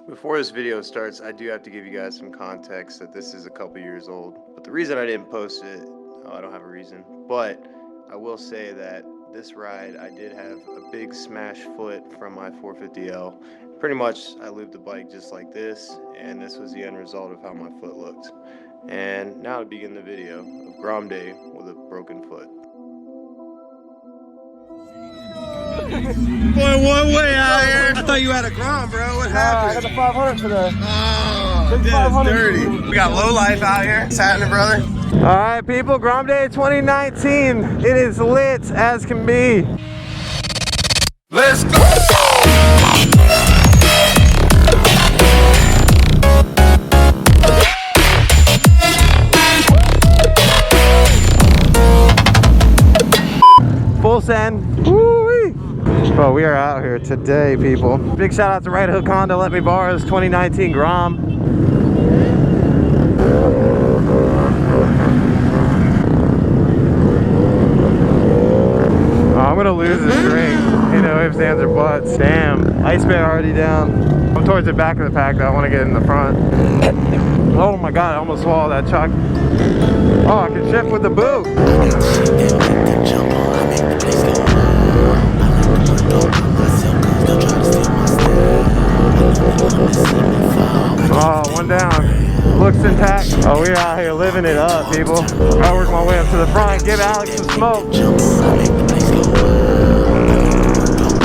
Before this video starts, I do have to give you guys some context that this is a couple years old. But the reason I didn't post it, I don't have a reason. But I will say that this ride, I did have a big smash foot from my 450L. Pretty much, I lubed the bike just like this, and this was the end result of how my foot looked. And now to begin the video of Grom Day with a broken foot. Boy, one way out here. I thought you had a grom, bro. What happened? I got the 500 today. Oh, that's dirty. We got low life out here. What's happening, brother? All right, people. Grom Day 2019. It is lit as can be. Let's go. Full send. Woo-wee. Well, we are out here today, people. Big shout out to Right Hook Honda. Let me borrow his 2019 Grom. Oh, I'm gonna lose this string. You know, ifs, ands, or buts. Damn. Ice bay already down. I'm towards the back of the pack though. I want to get in the front. Oh my god, I almost swallowed that chuck. Oh, I can shift with the boot. Oh, one down. Looks intact. Oh, we're out here living it up, people. I work my way up to the front, give Alex some smoke.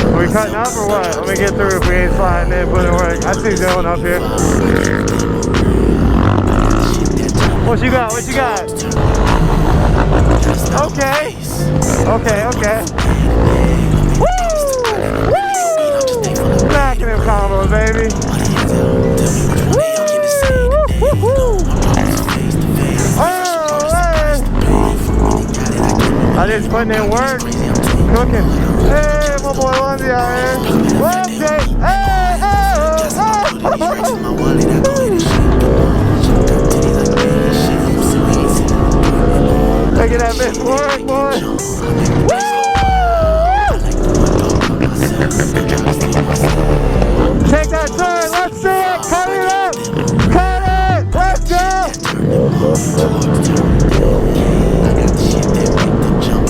Are we cutting up or what? Let me get through if we ain't sliding in, putting work. I see Dylan up here. What you got? What you got? Okay. Okay. Woo! Woo! Knocking them combos, baby. Woo! Oh, hey! I just putting in work, cooking. Hey, my boy Lundy out here. Lundy! Hey! Look at that bitch work, boy. Woo! Take that turn, let's see it, cut it up, cut it, let's go.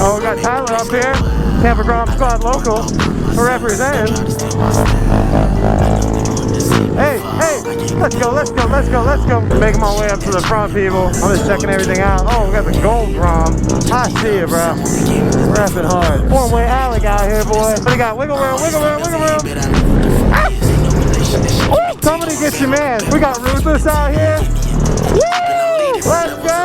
Oh, we got Tyler up here, Tampa Grom Squad local, for representing. Hey, let's go. Making my way up to the front, people. I'm just checking everything out. Oh, we got the gold Grom. I see it, bro. Rapping hard. Four-way alley out here, boy. What do you got? Wiggle room. Ah! Ooh, somebody get your man. We got Ruthless out here. Woo! Let's go!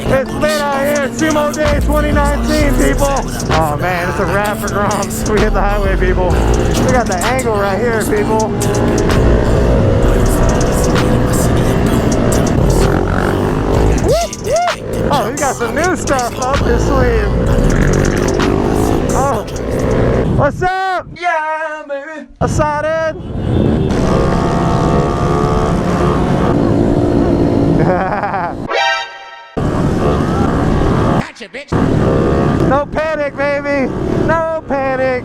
It's lit out here. Sumo Day 2019, people. Oh man, it's a wrap for Groms. We hit the highway, people. We got the angle right here, people. Oh, you got some new stuff up your sleeve. Oh, what's up? Yeah, baby. Excited? Gotcha, bitch. No panic, baby. No panic.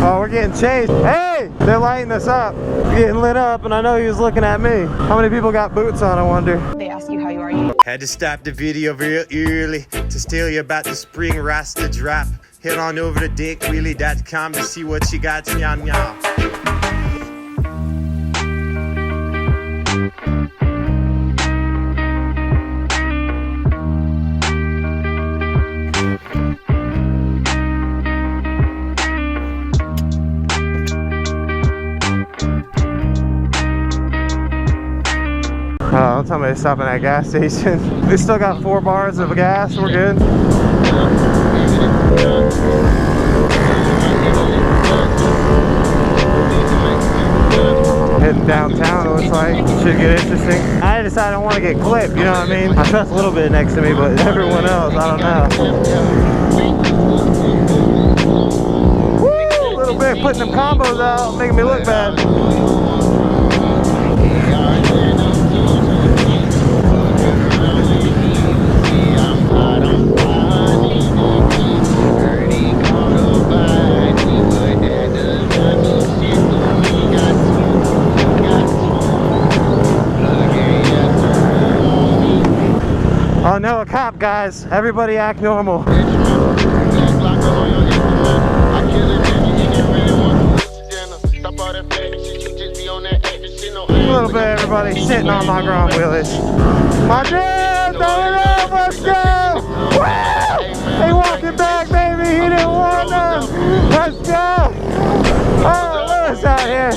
Oh, we're getting chased. Hey, they're lighting us up. We're getting lit up, and I know he was looking at me. How many people got boots on, I wonder? They ask you how you are. Had to stop the video real early to tell you about the spring Rasta drop. Head on over to Dankwheelie.com to see what you got. Meow meow. Don't tell me to stop at that gas station. We still got 4 bars of gas, we're good. Heading downtown, it looks like. Should get interesting. I decided I don't want to get clipped, you know what I mean? I trust a little bit next to me, but everyone else, I don't know. Woo! A little bit, putting them combos out, making me look bad. kill a cop, guys. Everybody act normal. A little bit, everybody sitting on my grom wheelies. My dude, throw it up, let's go! Woo! They walking back, baby. He didn't want them. Let's go! Oh, Lewis out here,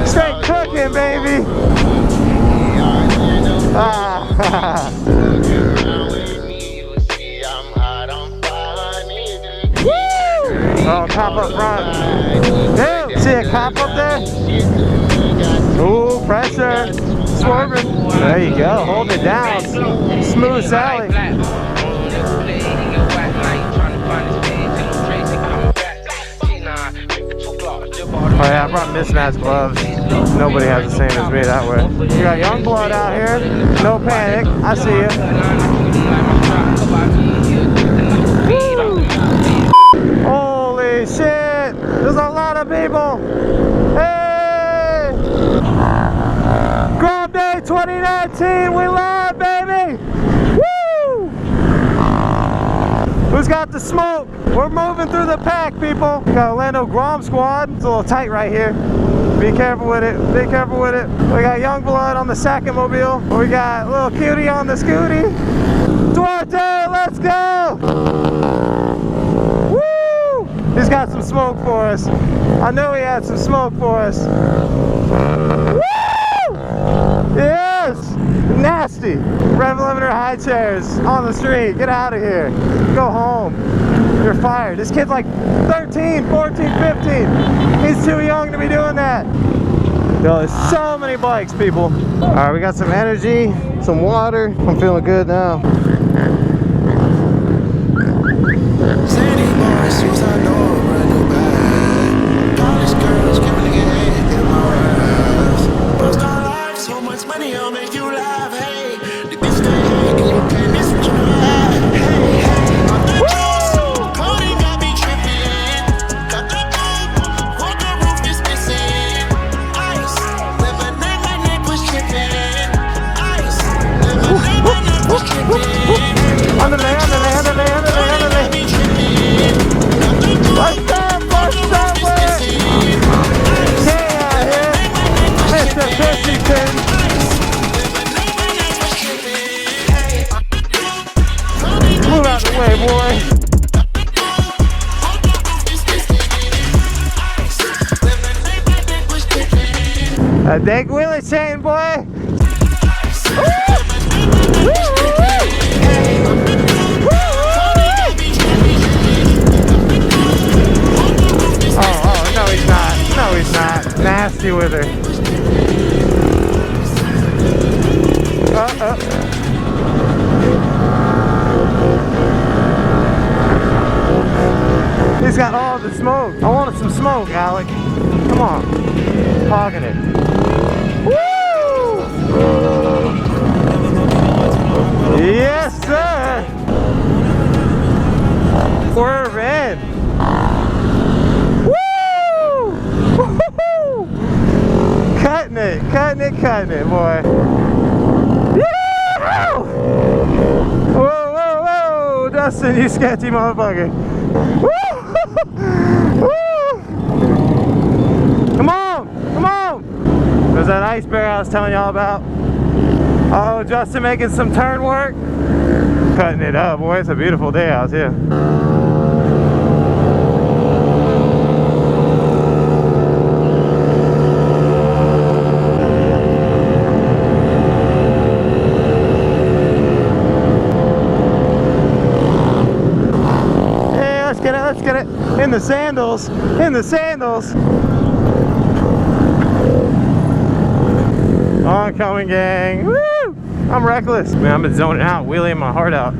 straight cooking, baby. Ah. Oh, cop up front. Dude, see a cop up there? Ooh, pressure. Swerving. There you go. Hold it down. Smooth Sally. Oh yeah, I brought mismatched gloves. Nobody has the same as me that way. You got young blood out here. No panic. I see you. Holy shit! There's a lot of people! Hey! Grom Day 2019, we live, baby! Woo! Who's got the smoke? We're moving through the pack, people. We got Orlando Grom Squad. It's a little tight right here. Be careful with it. Be careful with it. We got young blood on the second mobile. We got little cutie on the scooty. Duarte, let's go! He's got some smoke for us. I knew he had some smoke for us. Woo! Yes! Nasty. Rev limiter high chairs on the street. Get out of here. Go home. You're fired. This kid's like 13, 14, 15. He's too young to be doing that. Yo, there's so many bikes, people. All right, we got some energy, some water. I'm feeling good now. Move out the way, boy. A Dankwheelie chain, boy. Oh, no he's not. No he's not. Nasty with her. He's got all the smoke. I wanted some smoke, Alec. Come on. Hogging it. Woo! Yes, sir! We're in. Woo! Woo-hoo-hoo! Cutting it, boy. Yeah! Whoa, whoa, whoa! Dustin, you sketchy motherfucker. Woo! Woo! Come on! Come on! There's that ice bear I was telling y'all about. Oh, Justin making some turn work. Cutting it up, boy. It's a beautiful day out here. Let's get it in the sandals, Oncoming gang. Woo! I'm reckless. Man, I've been zoning out, wheeling my heart out.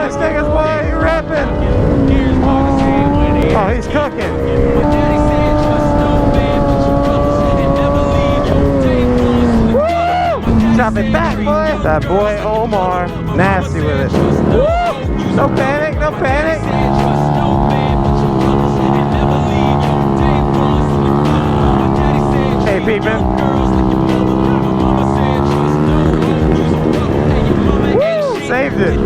the stickers, boy. You repping? Oh, he's cooking. Woo! Chop it back, boy. That boy Omar, nasty with it. Woo! No panic, no panic. Hey, peepin'. Woo! Saved it.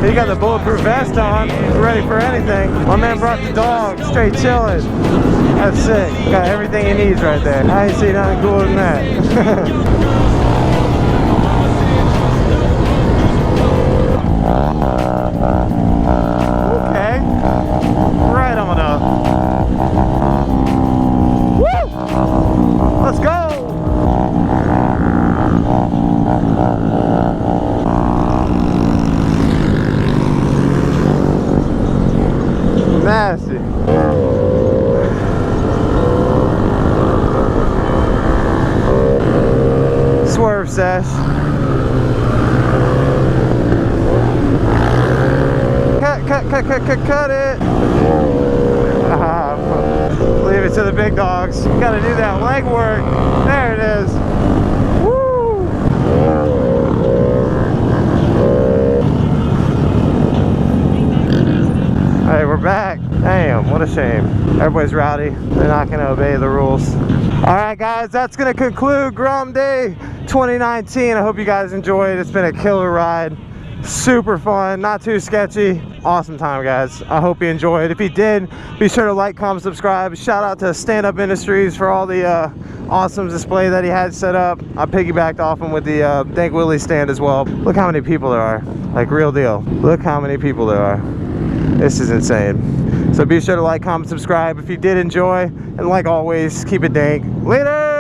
He got the bulletproof vest on, ready for anything. My man brought the dog, straight chilling. That's sick. Got everything he needs right there. I ain't seen nothing cooler than that. Okay. Right on up. Woo! Let's go! Nasty. Swerve sesh. Cut it. Leave it to the big dogs. Gotta do that leg work. There it is. Woo! Hey, we're back. Damn, what a shame. Everybody's rowdy. They're not going to obey the rules. All right, guys, that's going to conclude Grom Day 2019. I hope you guys enjoyed. It's been a killer ride. Super fun, not too sketchy. Awesome time, guys. I hope you enjoyed. If you did, be sure to like, comment, subscribe. Shout out to Stand Up Industries for all the awesome display that he had set up. I piggybacked off him with the Dankwheelie stand as well. Look how many people there are. Like, real deal. Look how many people there are. This is insane. So be sure to like, comment, subscribe if you did enjoy. And like always, keep it dank. Later!